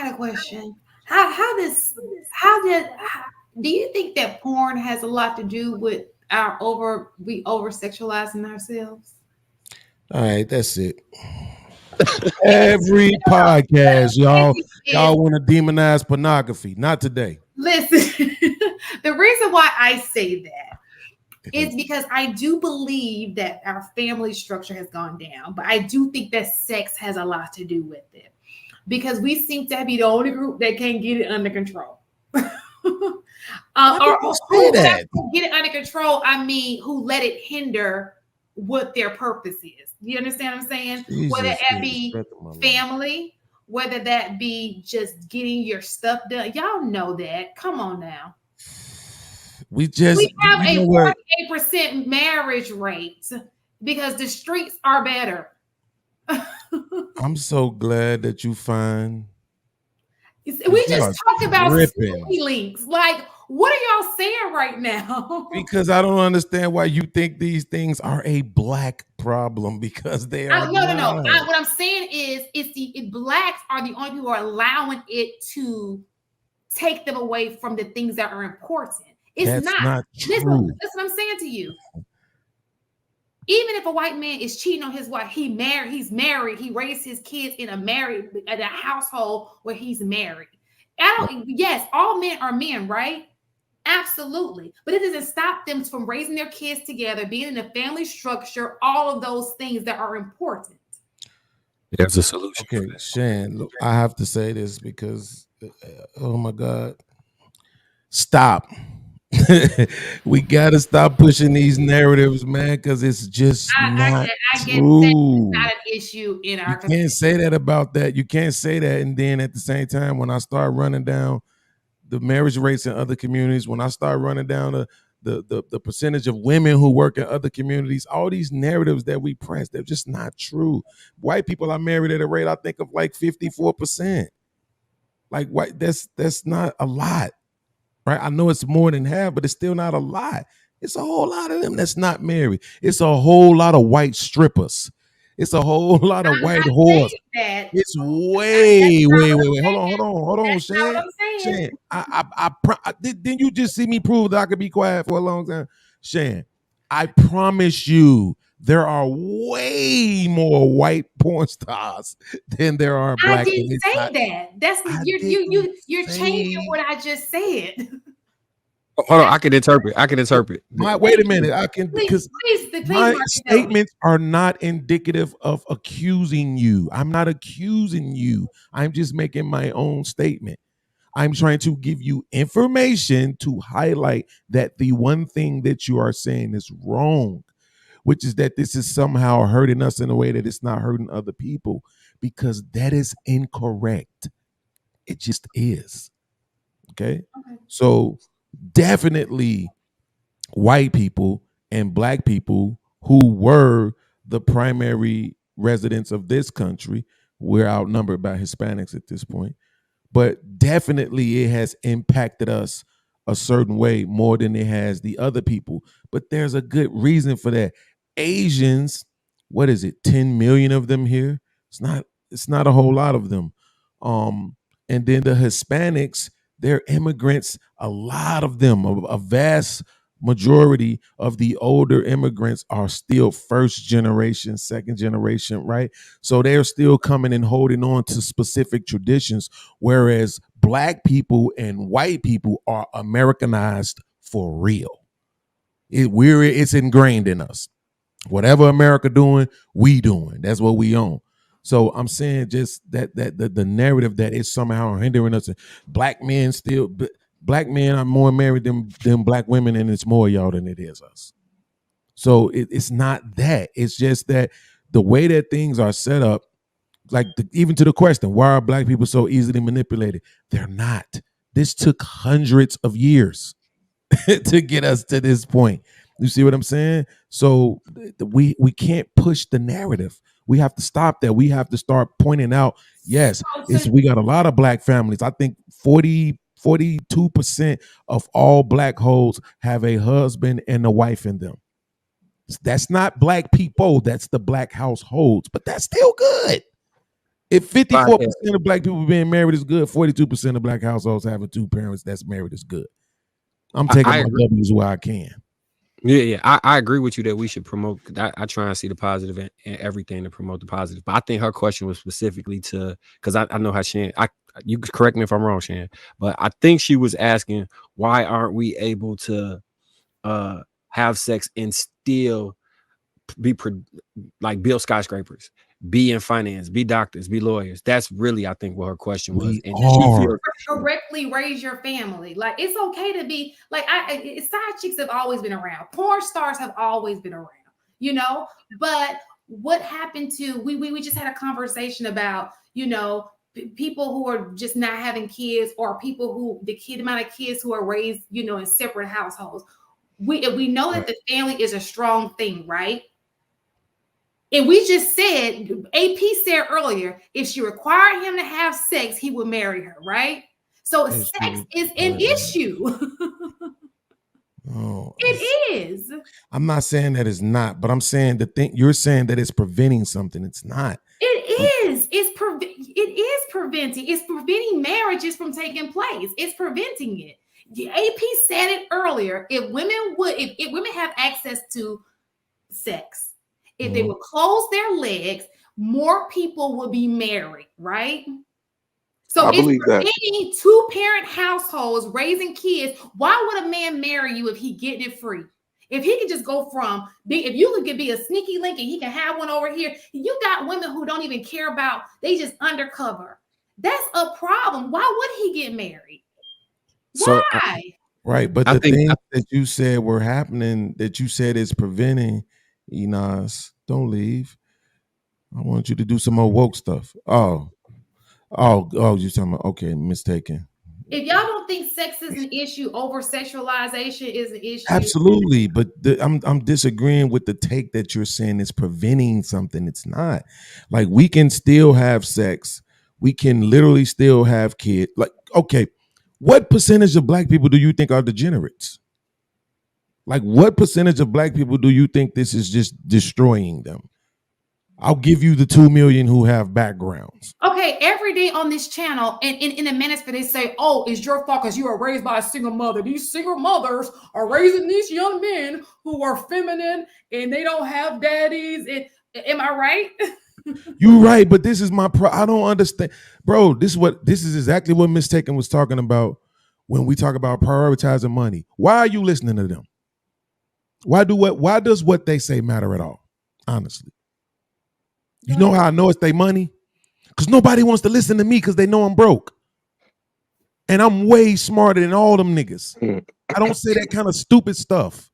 got a question. How does how did how, do you think that porn has a lot to do with we over sexualizing ourselves? All right, that's it. Every podcast, y'all Is want to demonize pornography. Not today. listen. The reason why I say that is because I do believe that our family structure has gone down, but I do think that sex has a lot to do with it because we seem to be the only group that can't get it under control. Why do Or you who, say when I that? say get it under control, I mean who let it hinder what their purpose is. You understand what I'm saying? Whether Jesus that is the be strength of my life. family, whether that be just getting your stuff done. Y'all know that. Come on now. We just, We have you a know what? 48% marriage rate because the streets are better. I'm so glad that you find We because you just are talked about tripping. sneaky links. Like, what are y'all saying right now? Because I don't understand why you think these things are a black problem because they are No, no, no. not. What I'm saying is, blacks are the only people who are allowing it to take them away from the things that are important. It's That's not. not Listen, true. listen. What I'm saying to you. Even if a white man is cheating on his wife, he's married, he raised his kids in a household where he's married. Yes, all men are men, right? Absolutely. But it doesn't stop them from raising their kids together, being in a family structure, all of those things that are important. There's a solution for Okay, that. Shan, look, I have to say this because, oh my God, stop. We got to stop pushing these narratives, man, because it's just not I get that it's true. not an issue in You our can't community. say that about that. You can't say that. And then at the same time, when I start running down the marriage rates in other communities, when I start running down the percentage of women who work in other communities, all these narratives that we press, they're just not true. White people are married at a rate I think of like 54%. Like white, that's not a lot, right? I know it's more than half, but it's still not a lot. It's a whole lot of them that's not married. It's a whole lot of white strippers. It's a whole lot of I'm white not whores. saying that. It's That's way, not way, what way, I'm way. saying. Hold on, That's not what Shan. I'm saying. Shan, didn't you just see me prove that I could be quiet for a long time? Shan, I promise you, there are way more white porn stars than there are I black, and didn't it's not. say that. That's I didn't you're changing say what I just said. Hold on, I can interpret. I can interpret. my. Wait a Thank you. minute, I can Please, because please, my Marcus, help me. statements are not indicative of accusing you. I'm not accusing you. I'm just making my own statement. I'm trying to give you information to highlight that the one thing that you are saying is wrong, which is that this is somehow hurting us in a way that it's not hurting other people, because that is incorrect. It just is. Okay. Okay. So definitely white people and black people who were the primary residents of this country, we're outnumbered by Hispanics at this point, but definitely it has impacted us a certain way more than it has the other people. But there's a good reason for that. Asians, what is it, 10 million of them here? It's not a whole lot of them. Um, and then the Hispanics, they're immigrants, a lot of them, a vast majority of the older immigrants are still first generation, second generation, right? So they're still coming and holding on to specific traditions, whereas black people and white people are Americanized for real. It's ingrained in us. Whatever America doing, we doing. That's what we own. So I'm saying just that the narrative that is somehow hindering us. Black men are more married than black women, and it's more y'all than it is us. So it's not that. It's just that the way that things are set up, like even to the question, why are black people so easily manipulated? They're not. This took hundreds of years to get us to this point. You see what I'm saying? So we can't push the narrative. We have to stop that. We have to start pointing out, yes, So we got a lot of black families. I think 42% of all black holes have a husband and a wife in them. That's not black people, that's the black households, but that's still good. If 54% podcast. of black people being married is good, 42% of black households having two parents that's married is good. I'm taking I my agree. W's where I can. Yeah. I agree with you that we should promote. I try and see the positive in everything to promote the positive. But I think her question was specifically to because I know how Shan. You could correct me if I'm wrong, Shan. But I think she was asking why aren't we able to have sex and still be like build skyscrapers, be in finance, be doctors, be lawyers. That's really, I think, what her question was, We and she are. feels Correctly raise your family. Like it's okay to be like side chicks have always been around. Porn stars have always been around, you know. But what happened to we just had a conversation about, you know, people who are just not having kids, or people who the amount of kids who are raised, you know, in separate households. We know that the family is a strong thing, right? And we just said, AP said earlier, if she required him to have sex, he would marry her, right? So sex is an issue. Oh, It is. I'm not saying that it's not, but I'm saying the thing you're saying that it's preventing something. It's not. It is. It is preventing. It's preventing marriages from taking place. It's preventing it. The AP said it earlier. If women have access to sex, if they would close their legs, more people would be married, right? So I it's believe that. preventing two-parent households raising kids. Why would a man marry you if he getting it free? If he can just go from if you could be a sneaky link and he can have one over here, you got women who don't even care about, they just undercover. That's a problem. Why would he get married? so. Why? Right, but I the think things that you said were happening that you said is preventing Enos. Don't leave. I want you to do some more woke stuff. Oh, you talking about okay, mistaken. If y'all don't think sex is an issue, over-sexualization is an issue. Absolutely, but I'm disagreeing with the take that you're saying it's preventing something. It's not. Like we can still have sex. We can literally still have kids. Like okay, what percentage of black people do you think are degenerates? Like what percentage of black people do you think this is just destroying them? I'll give you the 2 million who have backgrounds. Okay, every day on this channel, and in a manosphere, they say, "Oh, it's your fault because you were raised by a single mother." These single mothers are raising these young men who are feminine and they don't have daddies. And am I right? You're right, but this is my I don't understand, bro. This is exactly what Mistaken was talking about when we talk about prioritizing money. Why are you listening to them? Why does what they say matter at all? Honestly, you know how I know it's their money? Because nobody wants to listen to me because they know I'm broke. And I'm way smarter than all them niggas. I don't say that kind of stupid stuff.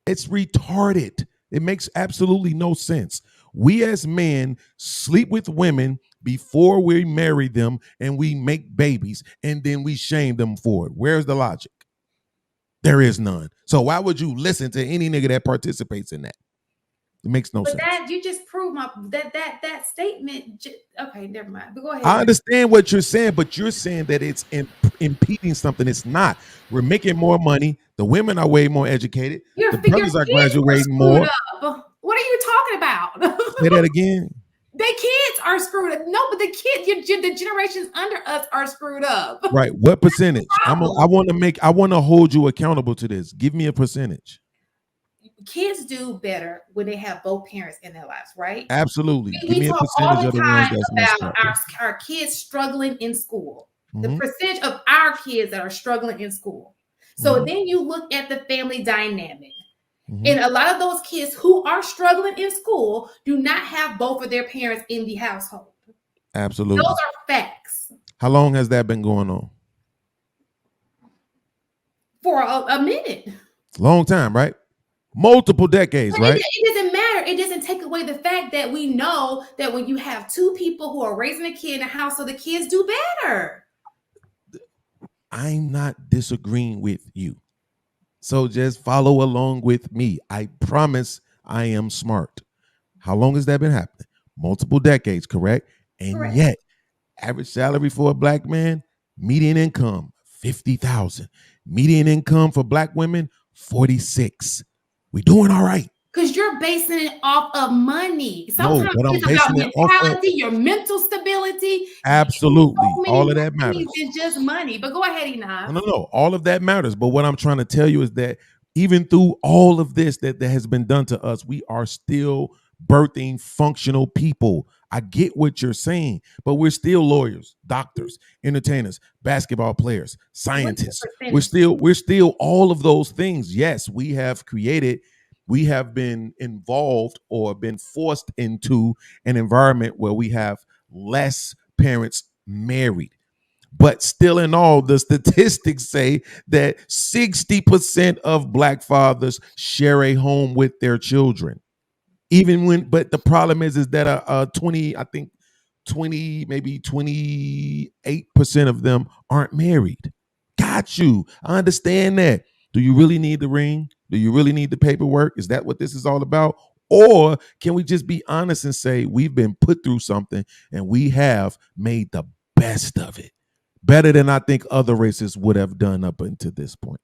It's retarded. It makes absolutely no sense. We as men sleep with women before we marry them and we make babies and then we shame them for it. Where's the logic? There is none. So why would you listen to any nigga that participates in that? It makes no sense. That you just proved that statement. Okay, never mind. But go ahead. I understand what you're saying, but you're saying that it's impeding something. It's not. We're making more money. The women are way more educated. The brothers are graduating more. What are you talking about? Say that again. The kids are screwed up. No, but the generations under us are screwed up. Right. What percentage? I want to hold you accountable to this. Give me a percentage. Kids do better when they have both parents in their lives, right? Absolutely. We Give me a talk percentage all of the the ones time that's messed about up. our kids struggling in school. The percentage of our kids that are struggling in school. So then you look at the family dynamic. And a lot of those kids who are struggling in school do not have both of their parents in the household. Absolutely. Those are facts. How long has that been going on? For a minute. Long time, right? Multiple decades, But right? it doesn't matter. It doesn't take away the fact that we know that when you have two people who are raising a kid in a house, so the kids do better. I'm not disagreeing with you. So just follow along with me. I promise I am smart. How long has that been happening? Multiple decades, correct? And yet, average salary for a black man, median income, 50,000. Median income for black women, 46. We doing all right. Because you're basing it off of money. No, Sometimes but I'm it's about basing it off of mentality, your mental stability. absolutely So many all of more that things matters. than just money. But go ahead, Enough. No. All of that matters. But what I'm trying to tell you is that even through all of this that has been done to us, we are still birthing functional people. I get what you're saying, but we're still lawyers, doctors, entertainers, basketball players, What's the scientists. percentage? We're still all of those things. Yes, we have been involved or been forced into an environment where we have less parents married. But still, in all, the statistics say that 60% of black fathers share a home with their children. Even when, but the problem is that 20, I think 20, maybe 28% of them aren't married. Got you. I understand that. Do you really need the ring? Do you really need the paperwork? Is that what this is all about? Or can we just be honest and say we've been put through something and we have made the best of it? Better than I think other races would have done up until this point.